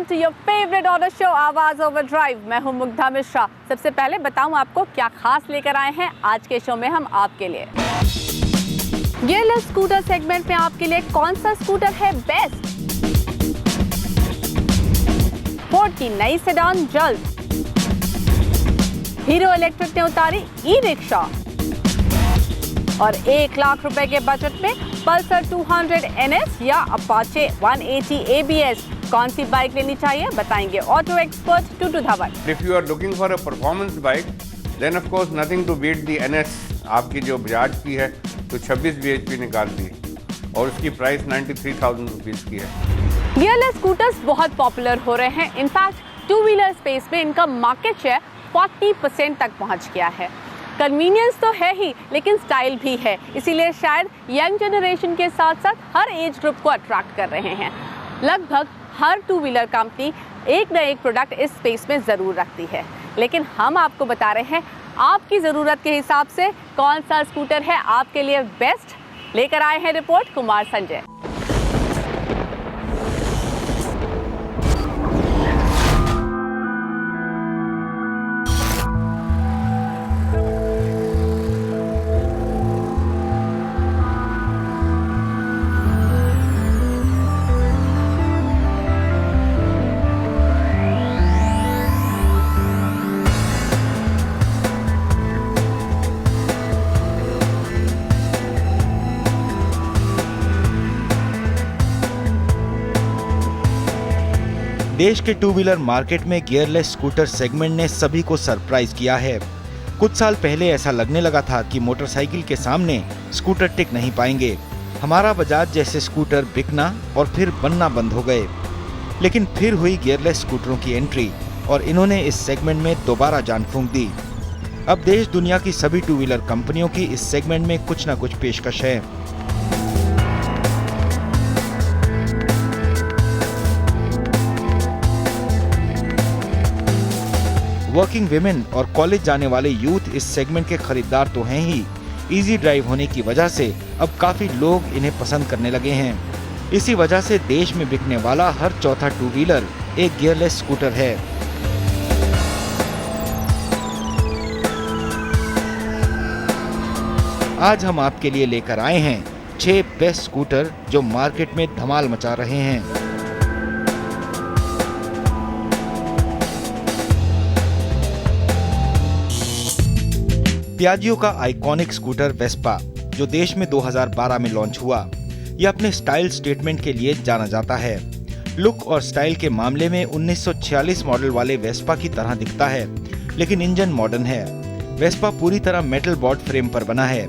Welcome to your favourite auto show Awaaz overdrive. मैं हूं मुग्धा मिश्रा। सबसे पहले बताऊं आपको क्या खास लेकर आए हैं आज के शो में हम आपके लिए। गियरलेस स्कूटर सेगमेंट में आपके लिए कौन सा स्कूटर है बेस्ट? फोर्ड की नई सेडान जल्द। हीरो इलेक्ट्रिक ने उतारी ई रिक्शा और 1 लाख रुपए के बजट में पल्सर 200 NS या अपाचे 180 ABS कौन सी बाइक लेनी चाहिए बताएंगे auto expert Tutu Dhawan. If you are looking for a performance bike, then of course nothing to beat the NS। आपकी जो बजाज की है तो 26 bhp निकालती है और उसकी प्राइस 93,000 रुपीज की है। गियरलेस स्कूटर्स बहुत पॉपुलर हो रहे हैं। इनफैक्ट टू व्हीलर स्पेस में इनका मार्केट शेयर 40% तक पहुंच गया है। कन्वीनियंस तो है ही लेकिन स्टाइल भी है, इसीलिए शायद यंग जनरेशन के साथ साथ हर एज ग्रुप को अट्रैक्ट कर रहे हैं। लगभग हर टू व्हीलर कंपनी एक न एक प्रोडक्ट इस स्पेस में ज़रूर रखती है, लेकिन हम आपको बता रहे हैं आपकी ज़रूरत के हिसाब से कौन सा स्कूटर है आपके लिए बेस्ट। लेकर आए हैं रिपोर्ट कुमार संजय। देश के टू व्हीलर मार्केट में गियरलेस स्कूटर सेगमेंट ने सभी को सरप्राइज किया है। कुछ साल पहले ऐसा लगने लगा था कि मोटरसाइकिल के सामने स्कूटर टिक नहीं पाएंगे। हमारा बजाज जैसे स्कूटर बिकना और फिर बनना बंद हो गए, लेकिन फिर हुई गियरलेस स्कूटरों की एंट्री और इन्होंने इस सेगमेंट में दोबारा जान फूंक दी। अब देश दुनिया की सभी टू व्हीलर कंपनियों की इस सेगमेंट में कुछ न कुछ पेशकश है। वर्किंग विमेन और कॉलेज जाने वाले यूथ इस सेगमेंट के खरीदार तो हैं ही, इजी ड्राइव होने की वजह से अब काफी लोग इन्हें पसंद करने लगे हैं। इसी वजह से देश में बिकने वाला हर चौथा टू व्हीलर एक गियरलेस स्कूटर है। आज हम आपके लिए लेकर आए हैं 6 बेस्ट स्कूटर जो मार्केट में धमाल मचा रहे हैं। पियाजियो का आइकॉनिक स्कूटर वेस्पा जो देश में 2012 में लॉन्च हुआ, यह अपने स्टाइल स्टेटमेंट के लिए जाना जाता है। लुक और स्टाइल के मामले में 1946 मॉडल वाले वेस्पा की तरह दिखता है, लेकिन इंजन मॉडर्न है। वेस्पा पूरी तरह मेटल बॉडी फ्रेम पर बना है।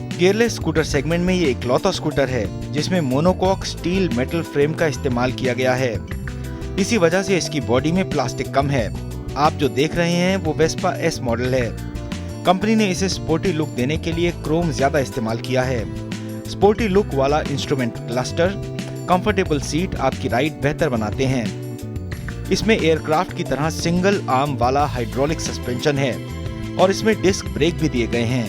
गियरलेस स्कूटर सेगमेंट में ये इकलौता स्कूटर है जिसमें मोनोकॉक स्टील मेटल फ्रेम का इस्तेमाल किया गया है। इसी वजह से इसकी बॉडी में प्लास्टिक कम है। आप जो देख रहे हैं वो वेस्पा S मॉडल है। कंपनी ने इसे स्पोर्टी लुक देने के लिए क्रोम ज्यादा इस्तेमाल किया है। स्पोर्टी लुक वाला इंस्ट्रूमेंट क्लस्टर, कंफर्टेबल सीट आपकी राइड बेहतर बनाते हैं। इसमें एयरक्राफ्ट की तरह सिंगल आर्म वाला हाइड्रोलिक सस्पेंशन है और इसमें डिस्क ब्रेक भी दिए गए हैं।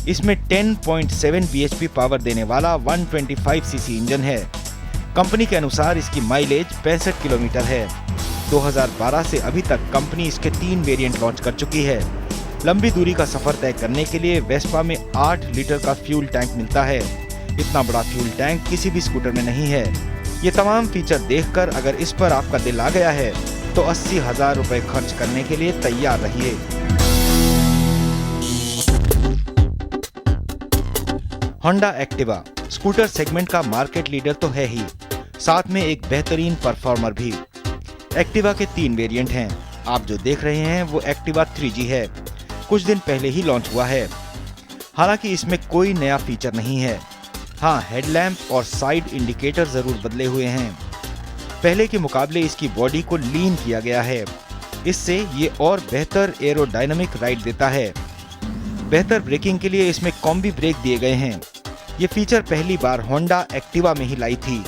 इसमें 10.7 bhp पावर देने वाला 125 सीसी इंजन है। कंपनी के अनुसार इसकी माइलेज 65 किलोमीटर है। 2012 से अभी तक कंपनी इसके 3 वेरिएंट लॉन्च कर चुकी है। लंबी दूरी का सफर तय करने के लिए वेस्पा में 8 लीटर का फ्यूल टैंक मिलता है। इतना बड़ा फ्यूल टैंक किसी भी स्कूटर में नहीं है। ये तमाम फीचर देखकर अगर इस पर आपका दिल आ गया है तो 80,000 रुपए खर्च करने के लिए तैयार रहिए। होंडा एक्टिवा स्कूटर सेगमेंट का मार्केट लीडर तो है ही, साथ में एक बेहतरीन परफॉर्मर भी। एक्टिवा के 3 वेरिएंट हैं। आप जो देख रहे हैं वो एक्टिवा 3G है। कुछ दिन पहले ही लॉन्च हुआ है। हालांकि इसमें कोई नया फीचर नहीं है। हाँ, हेडलैम्प और साइड इंडिकेटर जरूर बदले हुए हैं। पहले के मुकाबले इसकी बॉडी को लीन किया गया है। इससे ये और बेहतर एरोडायनामिक राइड देता है। बेहतर ब्रेकिंग के लिए इसमें कॉम्बी ब्रेक दिए गए हैं। ये फीचर पहली बार होंडा एक्टिवा में ही लाई थी।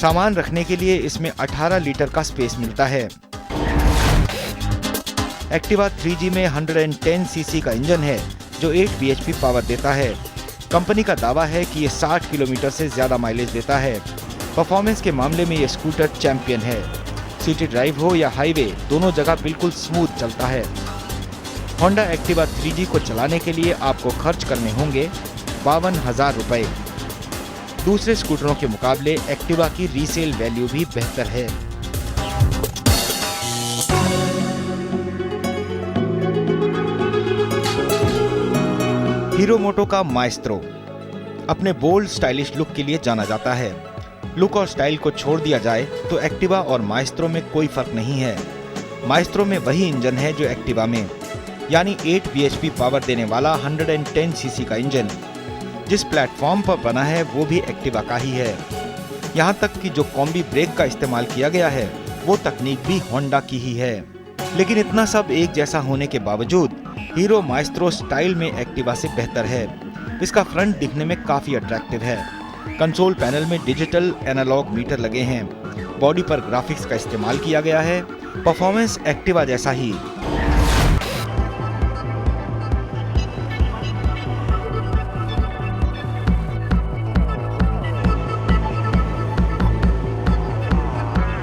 सामान रखने के लिए इसमें 18 लीटर का स्पेस मिलता है। एक्टिवा 3G में 110 सीसी का इंजन है जो 8 bhp पावर देता है। कंपनी का दावा है कि ये 60 किलोमीटर से ज्यादा माइलेज देता है। परफॉर्मेंस के मामले में ये स्कूटर चैंपियन है। सिटी ड्राइव हो या हाईवे, दोनों जगह बिल्कुल स्मूथ चलता है। होंडा एक्टिवा 3G को चलाने के लिए आपको खर्च करने होंगे 52,000 रुपए। दूसरे स्कूटरों के मुकाबले एक्टिवा की रीसेल वैल्यू भी बेहतर है। हीरो मोटो का माएस्त्रो अपने बोल्ड स्टाइलिश लुक के लिए जाना जाता है। लुक और स्टाइल को छोड़ दिया जाए तो एक्टिवा और माएस्त्रो में कोई फर्क नहीं है। माएस्त्रो में वही इंजन है जो एक्टिवा में, यानी 8 bhp पावर देने वाला 110 सीसी का इंजन। जिस प्लेटफॉर्म पर बना है वो भी एक्टिवा का ही है। यहाँ तक कि जो कॉम्बी ब्रेक का इस्तेमाल किया गया है वो तकनीक भी होंडा की ही है। लेकिन इतना सब एक जैसा होने के बावजूद हीरो माएस्त्रो स्टाइल में एक्टिवा से बेहतर है। इसका फ्रंट दिखने में काफी अट्रैक्टिव है। कंसोल पैनल में डिजिटल एनालॉग मीटर लगे हैं। बॉडी पर ग्राफिक्स का इस्तेमाल किया गया है। परफॉर्मेंस एक्टिवा जैसा ही।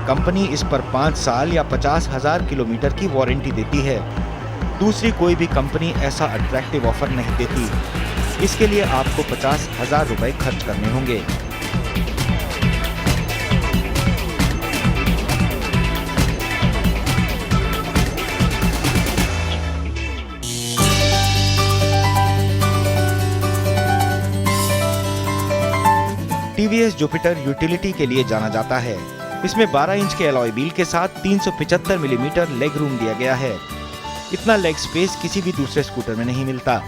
कंपनी इस पर 5 साल या 50,000 किलोमीटर की वारंटी देती है। दूसरी कोई भी कंपनी ऐसा अट्रैक्टिव ऑफर नहीं देती। इसके लिए आपको 50,000 रुपए खर्च करने होंगे। टीवीएस जुपिटर यूटिलिटी के लिए जाना जाता है। इसमें 12 इंच के अलॉय व्हील के साथ 375 मिलीमीटर लेग रूम दिया गया है। इतना लेग स्पेस किसी भी दूसरे स्कूटर में नहीं मिलता।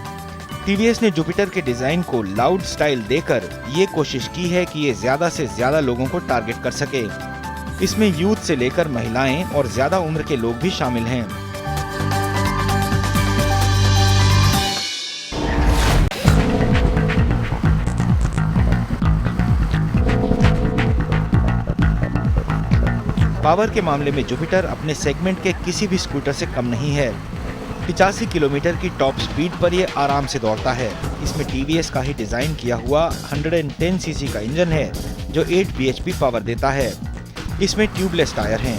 टीवीएस ने जुपिटर के डिजाइन को लाउड स्टाइल देकर ये कोशिश की है कि ये ज्यादा से ज्यादा लोगों को टारगेट कर सके। इसमें यूथ से लेकर महिलाएं और ज्यादा उम्र के लोग भी शामिल हैं। पावर के मामले में जुपिटर अपने सेगमेंट के किसी भी स्कूटर से कम नहीं है। 85 किलोमीटर की टॉप स्पीड पर ये आराम से दौड़ता है। इसमें टीवीएस का ही डिजाइन किया हुआ 110 सीसी का इंजन है जो 8 bhp पावर देता है। इसमें ट्यूबलेस टायर हैं।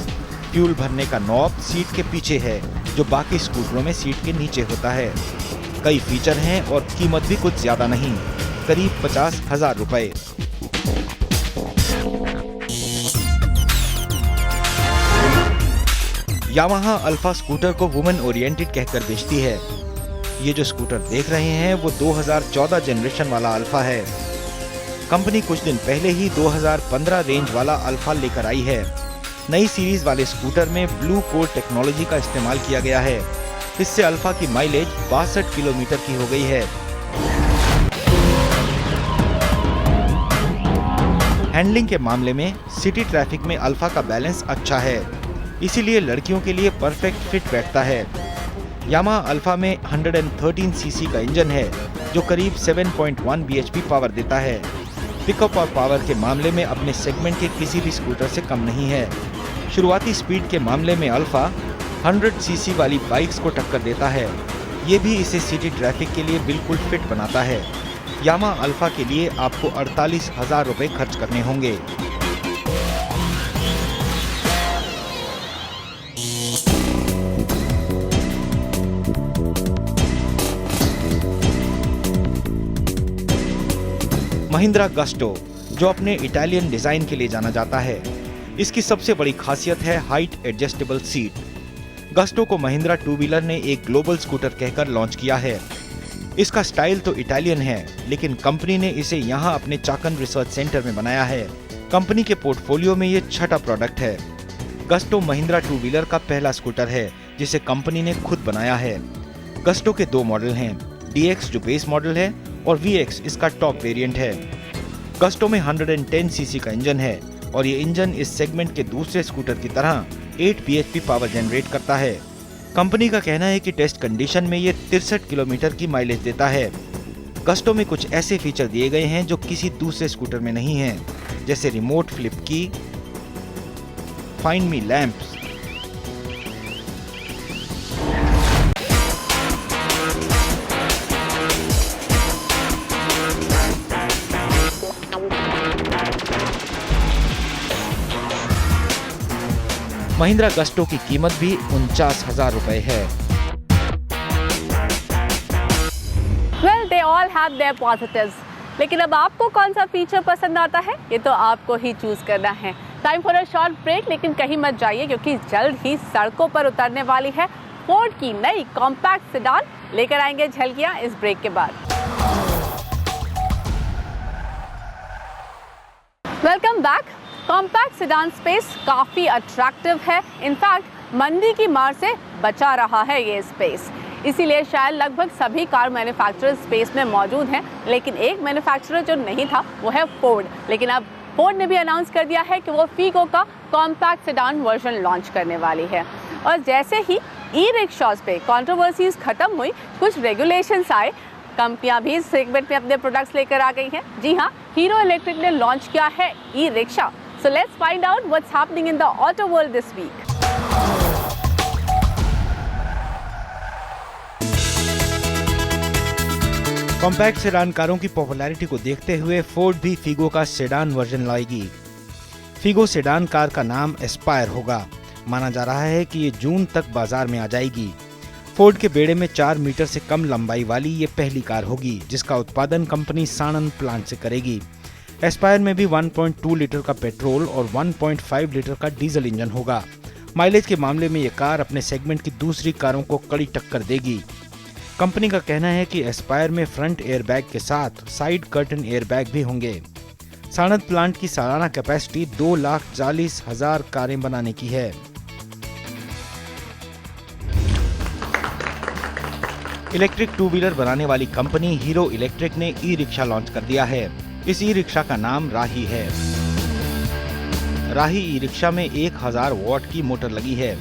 फ्यूल भरने का नॉब सीट के पीछे है जो बाकी स्कूटरों में सीट के नीचे होता है। कई फीचर हैं और कीमत भी कुछ ज्यादा नहीं, करीब 50,000 रुपए। यामाहा अल्फा स्कूटर को वुमेन ओरिएंटेड कहकर बेचती है। ये जो स्कूटर देख रहे हैं वो 2014 जनरेशन वाला अल्फा है। कंपनी कुछ दिन पहले ही 2015 रेंज वाला अल्फा लेकर आई है। नई सीरीज वाले स्कूटर में ब्लू कोड टेक्नोलॉजी का इस्तेमाल किया गया है। इससे अल्फा की माइलेज 62 किलोमीटर की हो गई है। हैंडलिंग के मामले में सिटी ट्रैफिक में अल्फा का बैलेंस अच्छा है, इसीलिए लड़कियों के लिए परफेक्ट फिट बैठता है। यामाहा अल्फा में 113 सीसी का इंजन है जो करीब 7.1 bhp पावर देता है। पिकअप और पावर के मामले में अपने सेगमेंट के किसी भी स्कूटर से कम नहीं है। शुरुआती स्पीड के मामले में अल्फा 100 सीसी वाली बाइक्स को टक्कर देता है। ये भी इसे सिटी ट्रैफिक के लिए बिल्कुल फिट बनाता है। यामाहा अल्फा के लिए आपको 48,000 रुपए खर्च करने होंगे। महिंद्रा गस्टो जो अपने इटालियन डिजाइन के लिए जाना जाता है। इसकी सबसे बड़ी खासियत है हाइट एडजस्टेबल सीट। गस्टो को महिंद्रा टू व्हीलर ने एक ग्लोबल स्कूटर कहकर लॉन्च किया है। इसका स्टाइल तो इटालियन है, लेकिन कंपनी ने इसे यहाँ अपने चाकन रिसर्च सेंटर में बनाया है। कंपनी के पोर्टफोलियो में ये छठा प्रोडक्ट है। गस्टो महिंद्रा टू व्हीलर का पहला स्कूटर है जिसे कंपनी ने खुद बनाया है। गस्टो के 2 मॉडल हैं, DX जो बेस मॉडल है और VX इसका टॉप वेरिएंट है। गस्टो में 110 सीसी का इंजन है और ये इंजन इस सेगमेंट के दूसरे स्कूटर की तरह 8 bhp पावर जनरेट करता है। कंपनी का कहना है कि टेस्ट कंडीशन में ये 63 किलोमीटर की माइलेज देता है। गस्टो में कुछ ऐसे फीचर दिए गए हैं जो किसी दूसरे स्कूटर में नहीं हैं, जैसे रिमोट फ्लिप की, find me lamps, Mahindra gusto की कीमत भी 49,000 रुपए है। Well, they all have their positives. लेकिन अब आपको कौन सा फीचर पसंद आता है, ये तो आपको ही चूज करना है। Time for a short break, लेकिन कहीं मत जाइए क्योंकि जल्द ही सड़कों पर उतरने वाली है फोर्ड की नई कॉम्पैक्ट सेडान। लेकर आएंगे झलकियां इस ब्रेक के बाद। Welcome back. Compact sedan space काफी अट्रैक्टिव है। इनफैक्ट मंदी की मार से बचा रहा है ये स्पेस, इसीलिए शायद लगभग सभी कार मैन्युफैक्चरर स्पेस में मौजूद हैं। लेकिन एक मैन्युफैक्चरर जो नहीं था वो है फोर्ड। लेकिन अब फोर्ड ने भी अनाउंस कर दिया है कि वो फीगो का कॉम्पैक्ट सेडान वर्जन लॉन्च करने वाली है। और जैसे ही ई रिक्शास पे कंट्रोवर्सीज खत्म हुई, कुछ रेगुलेशंस आए, कंपनियां भी इस सेगमेंट में अपने प्रोडक्ट्स लेकर आ गई हैं। जी हाँ, हीरो इलेक्ट्रिक ने लॉन्च किया है E rickshaw. So let's find out what's happening in the auto world this week. Compact sedan कारों की पॉपुलैरिटी को देखते हुए फोर्ड भी फीगो का सेडान वर्जन लाएगी। फीगो सेडान कार का नाम एस्पायर होगा। माना जा रहा है कि ये जून तक बाजार में आ जाएगी। फोर्ड के बेड़े में 4 मीटर से कम लंबाई वाली ये पहली कार होगी जिसका उत्पादन कंपनी साणंद प्लांट से करेगी। एस्पायर में भी 1.2 लीटर का पेट्रोल और 1.5 लीटर का डीजल इंजन होगा। माइलेज के मामले में ये कार अपने सेगमेंट की दूसरी कारों को कड़ी टक्कर देगी। कंपनी का कहना है कि एस्पायर में फ्रंट एयरबैग के साथ साइड कर्टन एयरबैग भी होंगे। साणंद प्लांट की सालाना कैपेसिटी 2,40,000 कारें बनाने की है। इलेक्ट्रिक टू व्हीलर बनाने वाली कंपनी हीरो इलेक्ट्रिक ने ई रिक्शा लॉन्च कर दिया है। इस ई रिक्शा का नाम राही है। राही ई रिक्शा में 1000 वॉट की मोटर लगी है।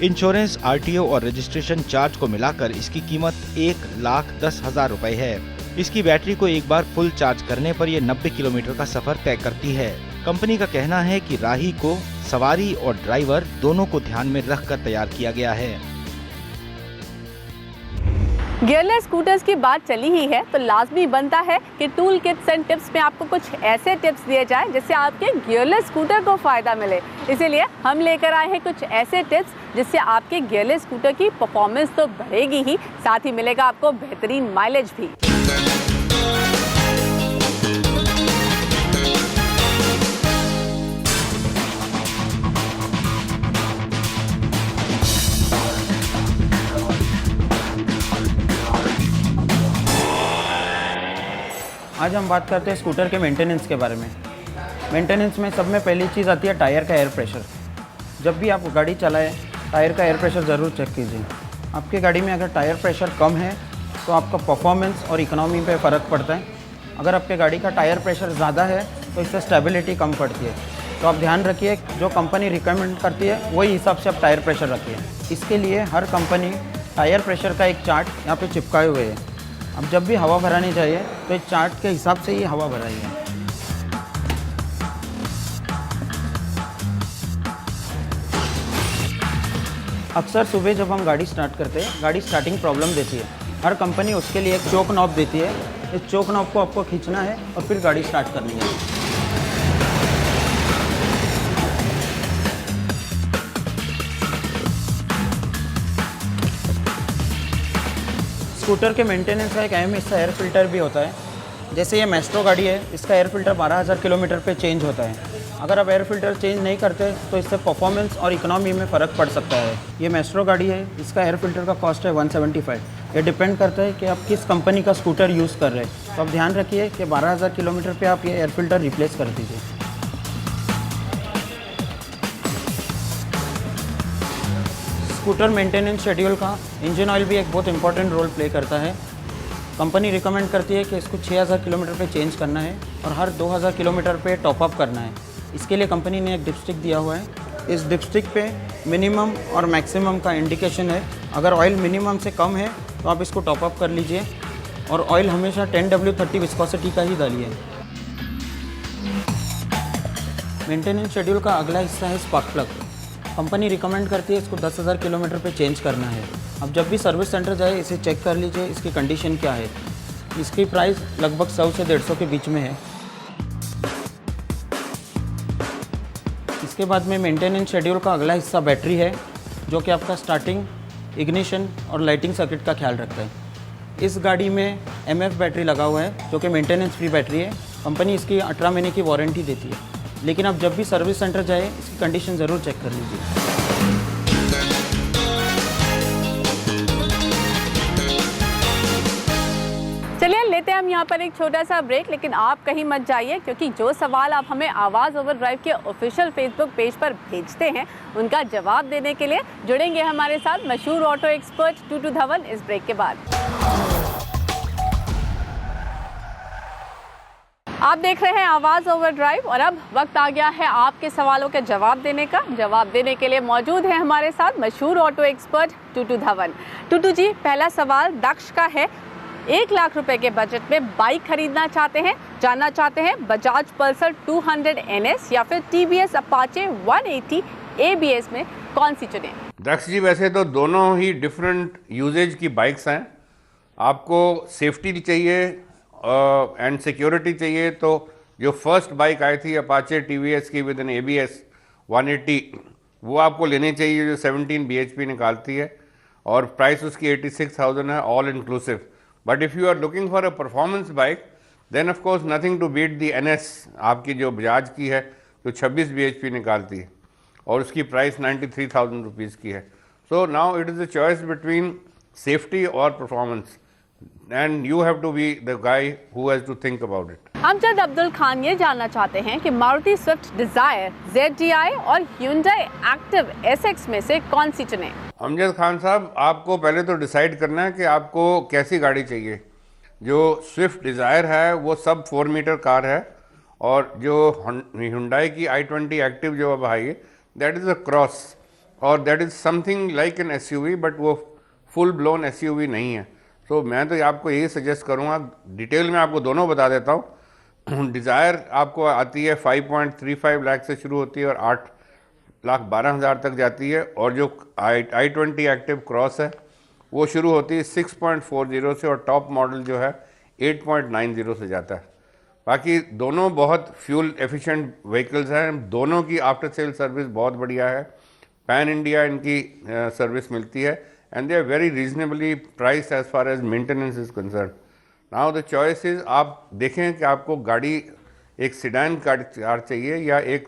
इंश्योरेंस, आरटीओ और रजिस्ट्रेशन चार्ज को मिलाकर इसकी कीमत 1,10,000 रुपए है। इसकी बैटरी को एक बार फुल चार्ज करने पर यह 90 किलोमीटर का सफर तय करती है। कंपनी का कहना है कि राही को सवारी और ड्राइवर दोनों को ध्यान में रखकर तैयार किया गया है। गियरलेस स्कूटर्स की बात चली ही है तो लाजमी बनता है कि टूल किट्स एंड टिप्स में आपको कुछ ऐसे टिप्स दिए जाए जिससे आपके गियरलेस स्कूटर को फायदा मिले। इसीलिए हम लेकर आए हैं कुछ ऐसे टिप्स जिससे आपके गियरलेस स्कूटर की परफॉर्मेंस तो बढ़ेगी ही, साथ ही मिलेगा आपको बेहतरीन माइलेज भी। आज हम बात करते हैं स्कूटर के मेंटेनेंस के बारे में। मेंटेनेंस में सब में पहली चीज़ आती है टायर का एयर प्रेशर। जब भी आप गाड़ी चलाएं, टायर का एयर प्रेशर ज़रूर चेक कीजिए। आपकी गाड़ी में अगर टायर प्रेशर कम है तो आपका परफॉर्मेंस और इकोनॉमी पे फ़र्क पड़ता है। अगर आपके गाड़ी का टायर प्रेशर ज़्यादा है तो इससे स्टेबिलिटी कम पड़ती है। तो आप ध्यान रखिए, जो कंपनी रिकमेंड करती है वही हिसाब से आप टायर प्रेशर रखिए। इसके लिए हर कंपनी टायर प्रेशर का एक चार्ट यहाँ पे चिपकाए हुए है। अब जब भी हवा भरानी चाहिए तो इस चार्ट के हिसाब से ही हवा भराइए। अक्सर सुबह जब हम गाड़ी स्टार्ट करते हैं, गाड़ी स्टार्टिंग प्रॉब्लम देती है। हर कंपनी उसके लिए एक चोक नॉब देती है। इस चोक नॉब को आपको खींचना है और फिर गाड़ी स्टार्ट करनी है। स्कूटर के मेंटेनेंस का एक अहम हिस्सा एयर फिल्टर भी होता है। जैसे ये मैस्ट्रो गाड़ी है, इसका एयर फिल्टर 12,000 किलोमीटर पे चेंज होता है। अगर आप एयर फिल्टर चेंज नहीं करते तो इससे परफॉर्मेंस और इकोनॉमी में फ़र्क पड़ सकता है। ये मैस्ट्रो गाड़ी है, इसका एयर फिल्टर का कॉस्ट है 175। ये डिपेंड करता है कि आप किस कंपनी का स्कूटर यूज़ कर रहे हैं। तो आप ध्यान रखिए कि 12,000 किलोमीटर पर आप ये एयर फिल्टर रिप्लेस कर दीजिए। स्कूटर मेंटेनेंस शेड्यूल का इंजन ऑयल भी एक बहुत इंपॉर्टेंट रोल प्ले करता है। कंपनी रिकमेंड करती है कि इसको 6,000 किलोमीटर पे चेंज करना है और हर 2,000 किलोमीटर पे टॉप अप करना है। इसके लिए कंपनी ने एक डिपस्टिक दिया हुआ है। इस डिपस्टिक पे मिनिमम और मैक्सिमम का इंडिकेशन है। अगर ऑयल मिनिमम से कम है तो आप इसको टॉप अप कर लीजिए और ऑयल हमेशा 10W30 विस्कोसिटी का ही डालिए। मेंटेनेंस शेड्यूल का अगला हिस्सा है स्पार्क प्लग। कंपनी रिकमेंड करती है इसको 10,000 किलोमीटर पे चेंज करना है। अब जब भी सर्विस सेंटर जाए इसे चेक कर लीजिए इसकी कंडीशन क्या है। इसकी प्राइस लगभग 100 से 150 के बीच में है। इसके बाद में मेंटेनेंस शेड्यूल का अगला हिस्सा बैटरी है, जो कि आपका स्टार्टिंग, इग्निशन और लाइटिंग सर्किट का ख्याल रखता है। इस गाड़ी में MF बैटरी लगा हुआ है, जो कि मेंटेनेंस फ्री बैटरी है। कंपनी इसकी 18 महीने की वारंटी देती है, लेकिन आप जब भी सर्विस सेंटर जाए इसकी कंडीशन ज़रूर चेक कर लीजिए। चलिए लेते हैं हम यहाँ पर एक छोटा सा ब्रेक, लेकिन आप कहीं मत जाइए, क्योंकि जो सवाल आप हमें आवाज़ ओवरड्राइव के ऑफिशियल फेसबुक पेज पर भेजते हैं उनका जवाब देने के लिए जुड़ेंगे हमारे साथ मशहूर ऑटो एक्सपर्ट टूटू धवन इस ब्रेक के बाद। आप देख रहे हैं आवाज़ ओवरड्राइव और अब वक्त आ गया है आपके सवालों के जवाब देने का। जवाब देने के लिए मौजूद है हमारे साथ मशहूर ऑटो एक्सपर्ट टूटू धवन। टूटू जी, पहला सवाल दक्ष का है। 1 लाख रुपए के बजट में बाइक खरीदना चाहते हैं, जानना चाहते हैं बजाज पल्सर 200 NS या फिर TVS अपाचे 180 ABS में कौन सी चुनें? दक्ष जी, वैसे तो दोनों ही डिफरेंट यूजेज की बाइक्स हैं। आपको सेफ्टी चाहिए एंड सिक्योरिटी चाहिए तो जो फर्स्ट बाइक आई थी अपाचे TVS की विद एन ABS 180, वो आपको लेनी चाहिए, जो 17 bhp निकालती है और प्राइस उसकी 86,000 है all inclusive. But if you are looking for a performance bike then of course nothing to beat the NS आपकी जो बजाज की है, जो 26 bhp निकालती है और उसकी प्राइस 93,000 रुपीज़ की है। So now it is a choice between safety और performance and you have to be the guy who has to think about it. Amjad Abdul Khan ये जानना चाहते हैं कि मारुति स्विफ्ट डिजायर, ZDI और Hyundai एक्टिव SX में से कौन सी चुनें? अमजद खान साहब, आपको पहले तो डिसाइड करना है कि आपको कैसी गाड़ी चाहिए। जो स्विफ्ट डिज़ायर है वो सब 4 मीटर कार है और जो Hyundai की i20 एक्टिव जो अब आई है दैट इज़ अ क्रॉस और that is something like an SUV, but वो फुल ब्लोन SUV नहीं है। तो मैं तो आपको यही सजेस्ट करूँगा, डिटेल में आपको दोनों बता देता हूँ। डिज़ायर आपको आती है 5.35 लाख से शुरू होती है और 8,12,000 तक जाती है, और जो i20 एक्टिव क्रॉस है वो शुरू होती है 6.40 से और टॉप मॉडल जो है 8.90 से जाता है। बाकी दोनों बहुत फ्यूल एफिशिएंट व्हीकल्स हैं, दोनों की आफ्टर सेल सर्विस बहुत बढ़िया है। पैन इंडिया इनकी सर्विस मिलती है and they are very reasonably priced as far as maintenance is concerned. Now the choice is, आप देखें कि आपको गाड़ी एक सेडान कार चाहिए या एक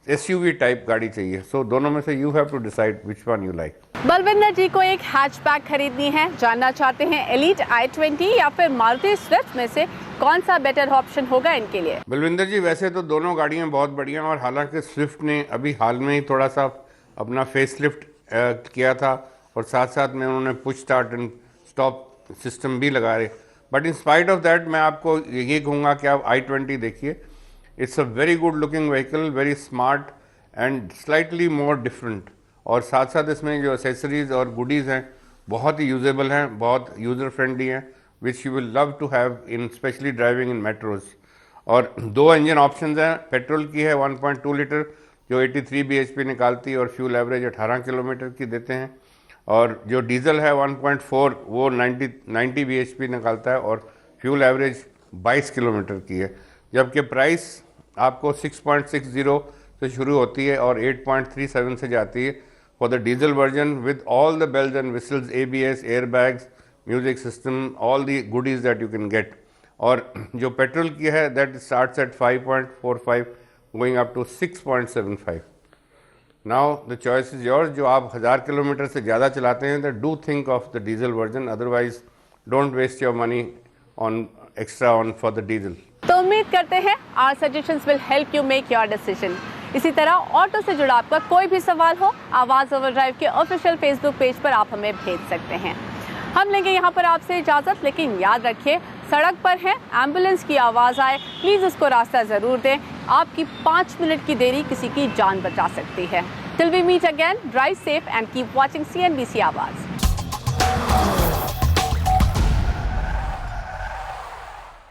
SUV टाइप गाड़ी चाहिए। सो दोनों में से you have to decide which one you like. Balwinder जी को एक हैचबैक खरीदनी है, जानना चाहते हैं एलीट i20 या फिर मारुति स्विफ्ट में से कौन सा बेटर ऑप्शन होगा इनके लिए? बलविंदर जी, वैसे तो दोनों गाड़ियाँ बहुत बढ़िया और हालांकि स्विफ्ट ने अभी हाल में ही थोड़ा सा अपना फेसलिफ्ट किया था और साथ साथ में उन्होंने push start and stop system भी लगाए, but in spite of that मैं आपको ये कहूँगा कि आप i20 देखिए। It's a very good looking vehicle, very smart and slightly more different, और साथ साथ इसमें जो एसेसरीज और गुडीज़ हैं बहुत ही यूजेबल हैं, बहुत यूज़र फ्रेंडली हैं, which you will love to have in especially driving in मेट्रोज। और 2 इंजन ऑप्शंस हैं। पेट्रोल की है 1.2 लीटर जो 83 bhp निकालती है और फ्यूल एवरेज 18 किलोमीटर की देते हैं, और जो डीजल है 1.4 वो 90 bhp निकालता है और फ्यूल एवरेज 22 किलोमीटर की है, जबकि प्राइस आपको 6.60 से शुरू होती है और 8.37 से जाती है for the diesel version with all the bells and whistles, ABS, airbags, music system, all the goodies that you can get. और जो पेट्रोल की है that starts at 5.45 going up to 6.75। Now the choice is yours. जो आप 1000 kilometre से ज़्यादा चलाते हैं तो do think of the diesel version, otherwise don't waste your money on extra on for the diesel. तो उम्मीद करते हैं our suggestions will help you make your decision. इसी तरह ऑटो से जुड़ा आपका कोई भी सवाल हो, आवाज़ ओवरड्राइव के ऑफिशियल फेसबुक पेज पर आप हमें भेज सकते हैं। हम लेंगे यहाँ पर आपसे इजाज़त, लेकिन याद रखिए सड़क पर है, एम्बुलेंस की आवाज़ आए प्लीज़ उसको रास्ता ज़रूर दें। आपकी 5 मिनट की देरी किसी की जान बचा सकती है। Till we meet again, drive safe and keep watching CNBC आवाज़।